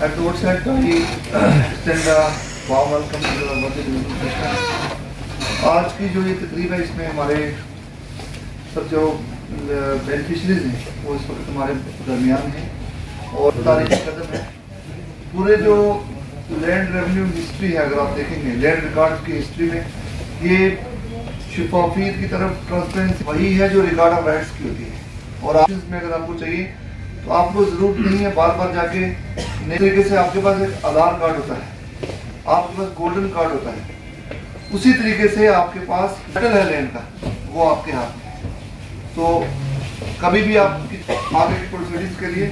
At the outset, I extend a warm welcome to the worthy session. आज की जो ये तकरीब है इसमें हमारे सब जो बेनिफिशरीज हैं वो इस वक्त हमारे दरमियान हैं और तारीखी कदम है। पूरे जो लैंड रेवेन्यू हिस्ट्री है, अगर आप देखेंगे लैंड रिकॉर्ड की हिस्ट्री में, ये शफाफियत की तरफ ट्रांसपेरेंसी वही है जो रिकॉर्ड ऑफ राइट्स की होती है। और ऑप्शंस में अगर आपको चाहिए तो आपको ज़रूरत नहीं है बार बार जाके, नए तरीके से आपके पास एक आधार कार्ड होता है, आपके पास गोल्डन कार्ड होता है, उसी तरीके से आपके पास टाइटल है लैंड का, वो आपके हाथ में है। तो कभी भी आप आगे की प्रोसीडिंग्स के लिए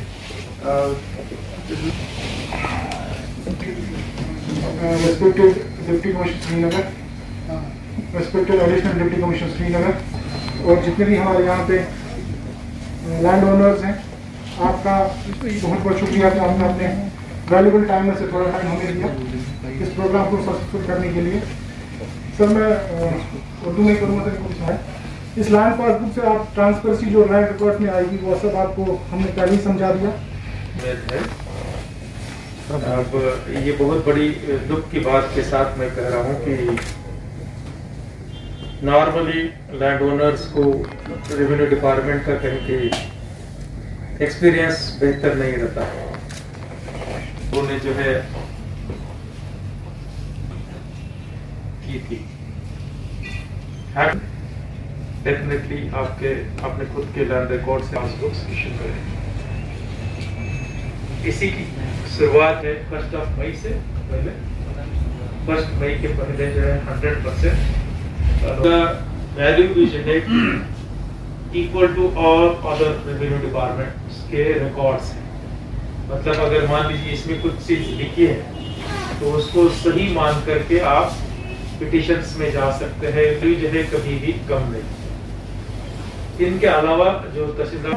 respected deputy commissioner Srinagar, respected additional deputy commissioner Srinagar और जितने भी हमारे यहाँ पे लैंड ओनर्स हैं, आपका बहुत बहुत शुक्रिया कि आपने अपने वैल्यूबल टाइम में से थोड़ा टाइम हमें दिया इस प्रोग्राम को सक्सेसफुल करने के लिए। सर मैं उर्दू में करूँगा तो कुछ है, इस लैंड पासबुक से आप ट्रांसपेरेंसी जो लैंड रिकॉर्ड में आएगी वो सब आपको हमने पहले ही समझा दिया है। अब ये बहुत बड़ी दुख की बात के साथ मैं कह रहा हूँ कि नॉर्मली लैंड ओनर्स को रेवेन्यू डिपार्टमेंट का कहीं की एक्सपीरियंस बेहतर नहीं रहता है। उन्होंने जो है की थी डेफिनेटली आपने खुद के लैंड रिकॉर्ड से पासबुक्स इशू करें। इसी की शुरुआत है 1 मई से पहले, 1 मई के पहले जो है 100% value we generate equal to all other revenue departments के रिकॉर्ड्स हैं। मतलब अगर मान लीजिए इसमें कुछ चीज लिखी है तो उसको सही मान करके आप पिटिशंस में जा सकते हैं, तो जो है कभी भी कम नहीं। इनके अलावा जो तहसीलदार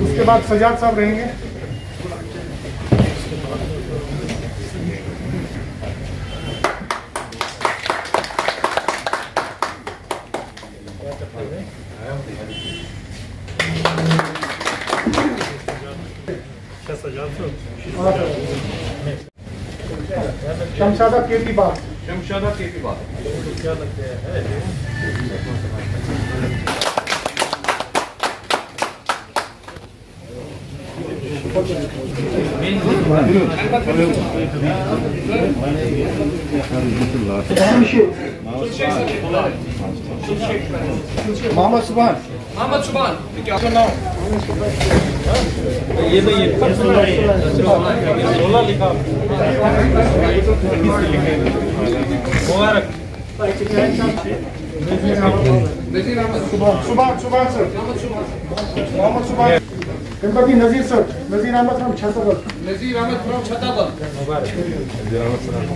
उसके बाद सजाद साहब रहेंगे। शमशादा केपी बात, शमशादा केपी बात क्या लगते हैं। मोहम्मद सुभान, मोहम्मद सुभान क्या ये तो ये 16 लिखा मुबारक। सुभान sir, Mohammad Subhan, Ganpati Nazir sir, Nazir Ahmad from Chhatarpur, Nazir Ahmad from Chhatarpur,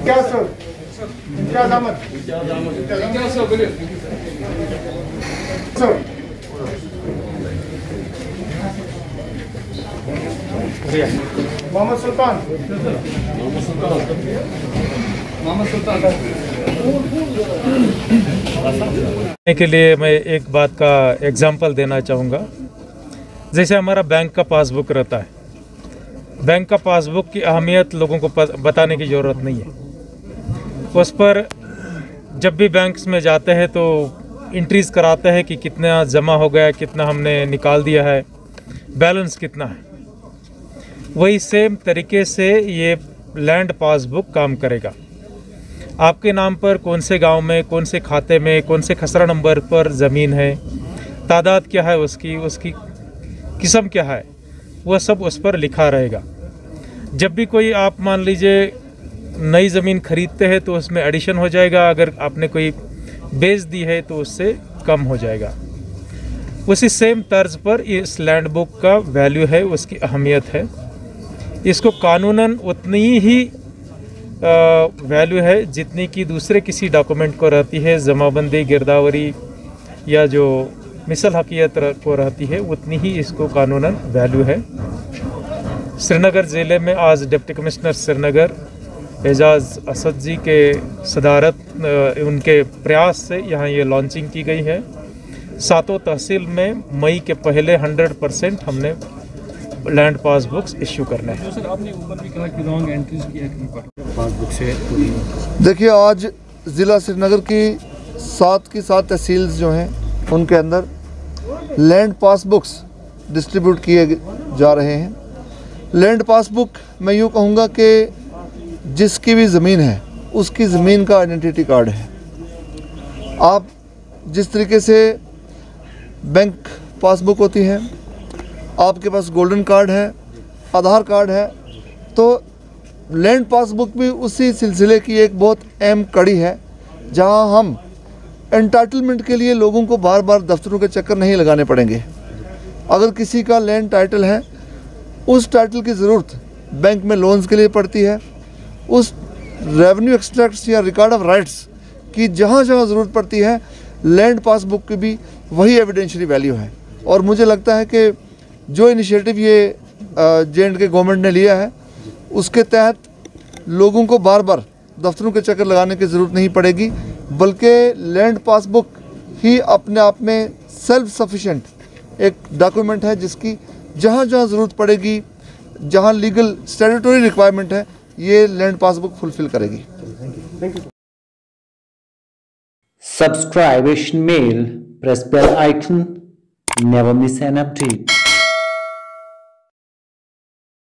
क्या सर, इम्तियाज अहमद सर, मोहम्मद सुल्तान, के लिए मैं एक बात का एग्जांपल देना चाहूँगा। जैसे हमारा बैंक का पासबुक रहता है, बैंक का पासबुक की अहमियत लोगों को बताने की ज़रूरत नहीं है। उस पर जब भी बैंक्स में जाते हैं तो एंट्रीज कराते हैं कि कितना जमा हो गया, कितना हमने निकाल दिया है, बैलेंस कितना है। वही सेम तरीके से ये लैंड पासबुक काम करेगा। आपके नाम पर कौन से गांव में, कौन से खाते में, कौन से खसरा नंबर पर ज़मीन है, तादाद क्या है उसकी किस्म क्या है, वह सब उस पर लिखा रहेगा। जब भी कोई आप मान लीजिए नई ज़मीन खरीदते हैं तो उसमें एडिशन हो जाएगा, अगर आपने कोई बेच दी है तो उससे कम हो जाएगा। उसी सेम तर्ज पर इस लैंड बुक का वैल्यू है, उसकी अहमियत है। इसको कानूनन उतनी ही वैल्यू है जितनी कि दूसरे किसी डॉक्यूमेंट को रहती है, जमाबंदी, गिरदावरी या जो मिसल हकीयत को रहती है, उतनी ही इसको कानूनन वैल्यू है। श्रीनगर ज़िले में आज डिप्टी कमिश्नर श्रीनगर एजाज़ असद जी के सदारत उनके प्रयास से यहाँ ये लॉन्चिंग की गई है। सातों तहसील में मई के पहले 100% हमने लैंड पासबुक्स इश्यू करने हैं। सर आपने ऊपर भी कहा कि लॉन्ग एंट्रीज किया पासबुक से। देखिए, आज ज़िला श्रीनगर की 7 तहसील जो हैं उनके अंदर लैंड पासबुक्स डिस्ट्रीब्यूट किए जा रहे हैं। लैंड पासबुक मैं यूँ कहूँगा कि जिसकी भी ज़मीन है उसकी ज़मीन का आइडेंटिटी कार्ड है। आप जिस तरीके से बैंक पासबुक होती है, आपके पास गोल्डन कार्ड है, आधार कार्ड है, तो लैंड पासबुक भी उसी सिलसिले की एक बहुत अहम कड़ी है, जहां हम एंटाइटलमेंट के लिए लोगों को बार बार दफ्तरों के चक्कर नहीं लगाने पड़ेंगे। अगर किसी का लैंड टाइटल है, उस टाइटल की ज़रूरत बैंक में लोन्स के लिए पड़ती है। उस रेवेन्यू एक्सट्रैक्ट्स या रिकॉर्ड ऑफ राइट्स की जहाँ जहाँ ज़रूरत पड़ती है, लैंड पासबुक की भी वही एविडेंशियरी वैल्यू है। और मुझे लगता है कि जो इनिशिएटिव ये J&K गवर्नमेंट ने लिया है, उसके तहत लोगों को बार बार दफ्तरों के चक्कर लगाने की ज़रूरत नहीं पड़ेगी, बल्कि लैंड पासबुक ही अपने आप में सेल्फ सफिशेंट एक डॉक्यूमेंट है, जिसकी जहाँ जहाँ ज़रूरत पड़ेगी, जहाँ लीगल स्टैट्यूटरी रिक्वायरमेंट है, ये लैंड पासबुक फुलफिल करेगी। Subscribe Asian Mail, press bell icon, never miss an update.